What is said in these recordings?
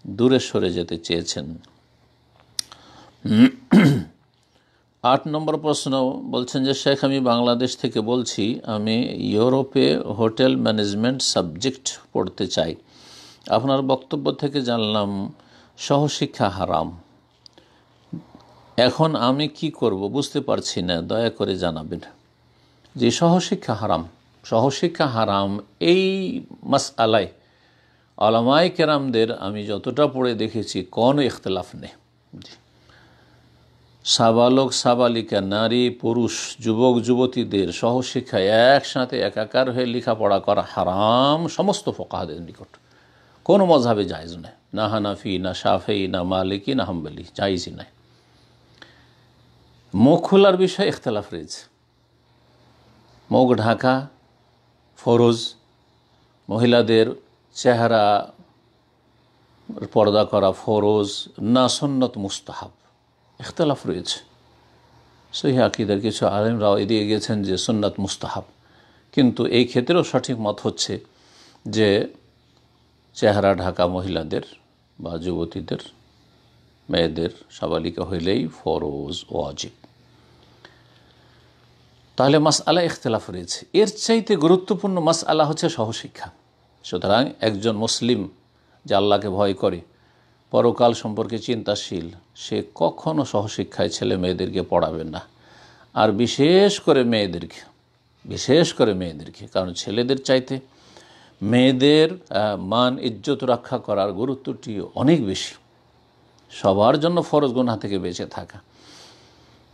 দূরে সরে যেতে চেয়েছেন। 8 নম্বর প্রশ্ন বলছেন যে শেখ, আমি বাংলাদেশ থেকে বলছি, আমি ইউরোপে হোটেল ম্যানেজমেন্ট সাবজেক্ট পড়তে চাই। আপনার বক্তব্য থেকে জানলাম সহশিক্ষা হারাম। এখন আমি কি করব বুঝতে পারছি না, দয়া করে জানাবেন। যে সহশিক্ষা হারাম, সহশিক্ষা হারাম, এই মাসআলায় উলামায়ে কেরামদের আমি যতটা পড়ে দেখেছি কোনো ইখতিলাফ নেই। সাবালক সাবালিকা, নারী পুরুষ, যুবক যুবতীদের সহশিক্ষায় একসাথে একাকার হয়ে লেখাপড়া করা হারাম সমস্ত ফুকাহাদের নিকট। কোনো মজহাবে জায়েজ নয়, না হানাফি, না শাফেঈ, না মালিকি, না হাম্বলি, জায়েজই নয়। মুখ খোলার বিষয়ে ইখতিলাফ রয়েছে। মুখ ঢাকা ফরজ, মহিলাদের চেহারা পর্দা করা ফরজ না সুন্নত মুস্তাহাব, ইখতিলাফ রয়েছে। সহিহ আকীদার কিছু আলেমরাও এদিকে গেছেন যে সুন্নাত মুস্তাহাব, কিন্তু এই ক্ষেত্রেও সঠিক মত হচ্ছে যে চেহারা ঢাকা মহিলাদের বা যুবতীদের, মেয়েদের, সাবালিকা হইলেই ফরজ ওয়াজিব। তাহলে মাসআলা ইখতিলাফ রয়েছে। এর চাইতে গুরুত্বপূর্ণ মাসআলা হচ্ছে সহশিক্ষা। সুতরাং একজন মুসলিম যে আল্লাহকে ভয় করে, পরকাল সম্পর্কে চিন্তাশীল, সে কখনো সহশিক্ষায় ছেলে মেয়েদেরকে পড়াবে না। আর বিশেষ করে মেয়েদেরকে, কারণ ছেলেদের চাইতে মেয়েদের মান ইজ্জত রক্ষা করার গুরুত্বটি অনেক বেশি। সবার জন্য ফরজ গুনাহ থেকে বেঁচে থাকা,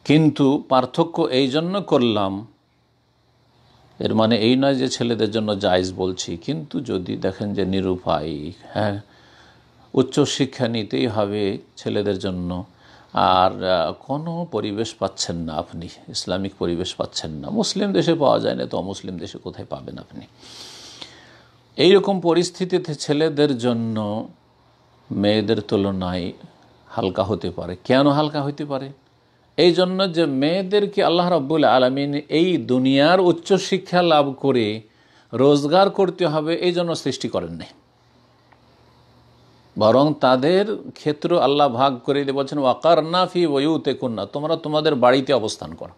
কিন্তু পার্থক্য এই জন্য করলাম, এর মানে এই নয় যে ছেলেদের জন্য জায়েজ বলছি। কিন্তু যদি দেখেন যে নিরুপায়, উচ্চশিক্ষা নিতেই হবে ছেলেদের জন্য, আর কোনো পরিবেশ পাচ্ছেন না আপনি, ইসলামিক পরিবেশ পাচ্ছেন না, মুসলিম দেশে পাওয়া যায় না তো অমুসলিম দেশে কোথায় পাবেন আপনি? এইরকম পরিস্থিতিতে ছেলেদের জন্য মেয়েদের তুলনায় হালকা হতে পারে। কেন হালকা হতে পারে? এই জন্য যে মেয়েদেরকে আল্লাহ রাব্বুল আলামিন এই দুনিয়ার উচ্চশিক্ষা লাভ করে রোজগার করতে হবে এই জন্য সৃষ্টি করেন নাই, বরং তাদের ক্ষেত্র আল্লাহ ভাগ করে দিয়ে বলছেন ওয়াকারনা ফি বুয়ুতিকুন্না, তোমরা তোমাদের বাড়িতে অবস্থান করো,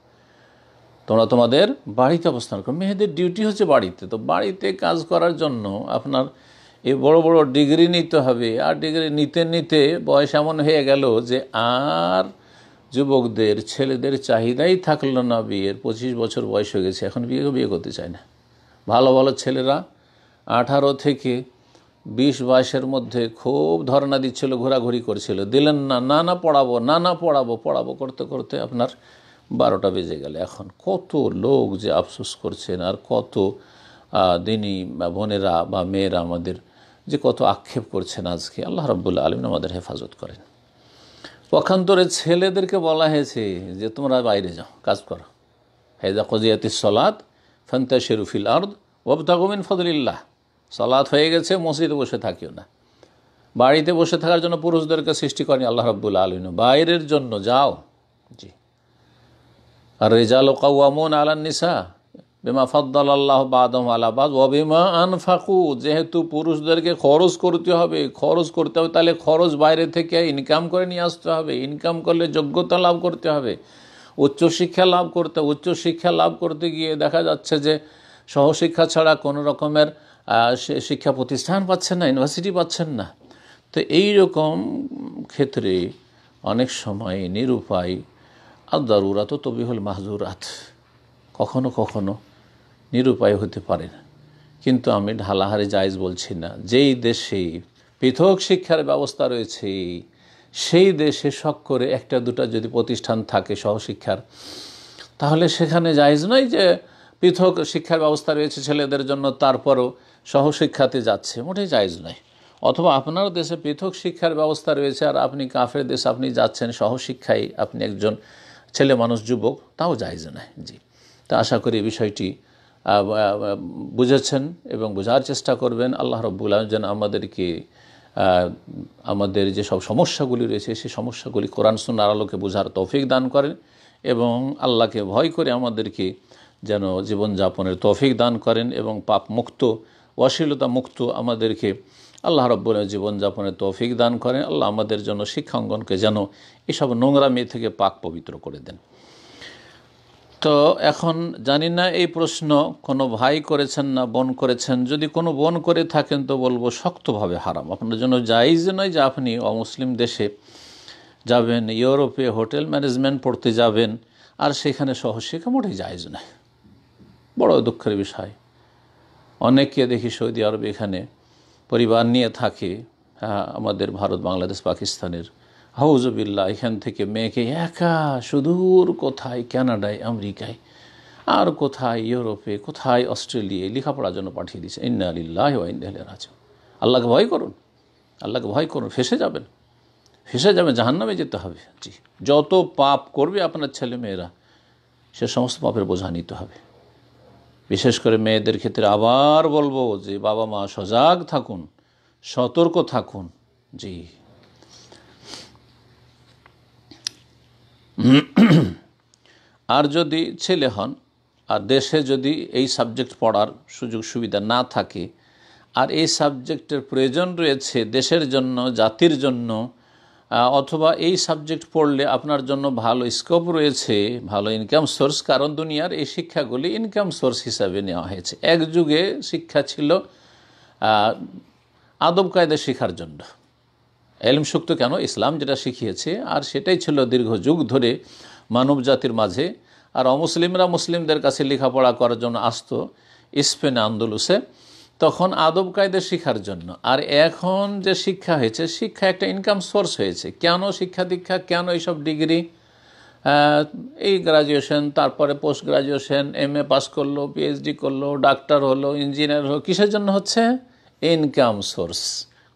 মেয়েদের ডিউটি হচ্ছে বাড়িতে। তো বাড়িতে কাজ করার জন্য আপনার এই বড় বড় ডিগ্রি নিতে হবে, আর ডিগ্রি নিতে নিতে বয়স এমন হয়ে গেল যে আর যুবকদের ছেলেদের চাহিদাই থাকলো না বিয়ের। 25 বছর বয়স হয়ে গেছে, এখন বিয়ে করতে চায় না। ভালো ভালো ছেলেরা 18 থেকে 20-22-এর মধ্যে খুব ধর্ণা দিচ্ছিল, ঘোরাঘুরি করছিল, দিলেন না, পড়াবো করতে করতে আপনার 12টা বেজে গেল। এখন কত লোক যে আফসোস করছেন, আর কত দিনী বোনেরা বা মেয়েরা আমাদের যে কত আক্ষেপ করছেন আজকে। আল্লাহ রাব্বুল আলামিন আমাদের হেফাজত করেন। পক্ষান্তরে ছেলেদেরকে বলা হয়েছে যে তোমরা বাইরে যাও, কাজ করো। ফাইযা কুযিয়াতিস সালাত ফান্তাশিরু ফিল আরদ ওয়াবতাগু মিন ফাদলিল্লাহ। সালাত হয়ে গেছে, মসজিদে বসে থাকিও না। বাড়িতে বসে থাকার জন্য পুরুষদেরকে সৃষ্টি করেনি আল্লাহ রাব্বুল আলামিন, বাইরের জন্য যাও। জি, আর রিজালু কাওয়ামুন আলান নিসা বিমা ফাদ্দালাল্লাহু বা'দাহুম আলা বা'দ ওয়া বিমা আনফাকু। যেহেতু পুরুষদেরকে খরচ করতে হবে, তাহলে খরচ বাইরে থেকে ইনকাম করে নিয়ে আসতে হবে। ইনকাম করলে যোগ্যতা লাভ করতে হবে, উচ্চশিক্ষা লাভ করতে গিয়ে দেখা যাচ্ছে যে সহশিক্ষা ছাড়া কোনো রকমের শিক্ষা প্রতিষ্ঠান পাচ্ছেন না, ইউনিভার্সিটি পাচ্ছেন না। তো এই রকম ক্ষেত্রে অনেক সময় নিরুপায়, আর দারুরাত তবিহুল মাহজুরাত, কখনো কখনো নিরুপায় হতে পারে না। কিন্তু আমি ঢালাহারে জায়েজ বলছি না। যেই দেশে পৃথক শিক্ষার ব্যবস্থা রয়েছে সেই দেশে শখ করে একটা দুটা যদি প্রতিষ্ঠান থাকে সহশিক্ষার, তাহলে সেখানে জায়েজ নয় যে পৃথক শিক্ষার ব্যবস্থা রয়েছে ছেলেদের জন্য তারপরও সহশিক্ষাতে যাচ্ছে, মোটেই জায়েজ নয়। অথবা আপনার দেশে পৃথক শিক্ষার ব্যবস্থা রয়েছে আর আপনি কাফের দেশে আপনি যাচ্ছেন সহশিক্ষায়, আপনি একজন ছেলে মানুষ যুবক, তাও জায়েজ নয়। জি, তা আশা করি বিষয়টি বুঝেছেন এবং বোঝার চেষ্টা করবেন। আল্লাহ রাব্বুল আলামিন যেন আমাদেরকে আমাদের যে সব সমস্যাগুলি রয়েছে সেই সমস্যাগুলি কোরআন সুন্নাহর আলোকে বোঝার তৌফিক দান করেন এবং আল্লাহকে ভয় করে আমাদেরকে যেন জীবনযাপনের তৌফিক দান করেন এবং পাপ মুক্ত, অশ্লীলতা মুক্ত আমাদেরকে আল্লাহ রাব্বুল আলামিন জীবনযাপনের তৌফিক দান করেন। আল্লাহ আমাদের জন্য শিক্ষাঙ্গনকে যেন এসব নোংরামি থেকে পাক পবিত্র করে দেন। তো এখন জানি না এই প্রশ্ন কোনো ভাই করেছেন না বোন করেছেন। যদি কোনো বোন করে থাকেন তো বলবো শক্তভাবে হারাম। আপনার জন্য জায়েজ নয় যে আপনি অমুসলিম দেশে যাবেন, ইউরোপে হোটেল ম্যানেজমেন্ট পড়তে যাবেন আর সেখানে সহশিক্ষা মোটেই জায়েজ নয়। বড় দুঃখের বিষয়। অনেককে দেখি সৌদি আরব এখানে পরিবার নিয়ে থাকে, আমাদের ভারত, বাংলাদেশ, পাকিস্তানের, হাউজুবিল্লাহ, এখান থেকে মেয়েকে একা সুদূর কোথায় কানাডায়, আমেরিকায়, আর কোথায় ইউরোপে, কোথায় অস্ট্রেলিয়ায় লেখাপড়ার জন্য পাঠিয়ে দিয়েছে। ইন্না লিল্লাহি ওয়া ইন্না ইলাইহি রাজিউন। আল্লাহকে ভয় করুন, আল্লাহকে ভয় করুন। ফেঁসে যাবেন, জাহান্নামে যেতে হবে। জি, যত পাপ করবে আপনার ছেলে মেয়েরা সে সমস্ত পাপের বোঝা নিতে হবে। বিশেষ করে মেয়েদের ক্ষেত্রে আবার বলবো যে বাবা মা সজাগ থাকুন, সতর্ক থাকুন। জি, আর যদি ছেলে হন আর দেশে যদি এই সাবজেক্ট পড়ার সুযোগ সুবিধা না থাকে আর এই সাবজেক্টের প্রয়োজন রয়েছে দেশের জন্য, জাতির জন্য, অথবা এই সাবজেক্ট পড়লে আপনার জন্য ভালো স্কোপ রয়েছে, ভালো ইনকাম সোর্স, কারণ দুনিয়ার এই শিক্ষাগুলি ইনকাম সোর্স হিসাবে নেওয়া হয়েছে। এক যুগে শিক্ষা ছিল আদব কায়দা শেখার জন্য। এলম সুক্ত কেন, ইসলাম যেটা শিখিয়েছে আর সেটাই ছিল দীর্ঘ যুগ ধরে মানব জাতির মাঝে। আর অমুসলিমরা মুসলিমদের কাছে লেখাপড়া করার জন্য আসতো স্পেন, আন্দোলুসে, তখন আদব কায়দা শেখার জন্য। আর এখন যে শিক্ষা হয়েছে, শিক্ষা একটা ইনকাম সোর্স হয়েছে। কেন শিক্ষা দীক্ষা, কেন এইসব ডিগ্রি, এই গ্রাজুয়েশন, তারপরে পোস্ট গ্রাজুয়েশন, MA পাস করলো, PhD করলো, ডাক্তার হলো, ইঞ্জিনিয়ার হলো, কিসের জন্য হচ্ছে? Income source.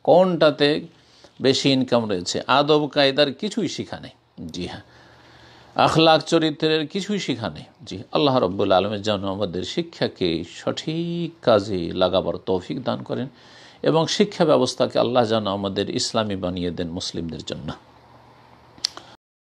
কোনটাতে বেশি ইনকাম রয়েছে? আদব কায়দার কিছুই শিখা নেই। জি হ্যাঁ, আখলাক চরিত্রের কিছুই শিখা নেই। জি, আল্লাহ রাব্বুল আলামিন যেন আমাদের শিক্ষাকে সঠিক কাজে লাগাবার তৌফিক দান করেন এবং শিক্ষা ব্যবস্থাকে আল্লাহ যেন আমাদের ইসলামী বানিয়ে দেন মুসলিমদের জন্য।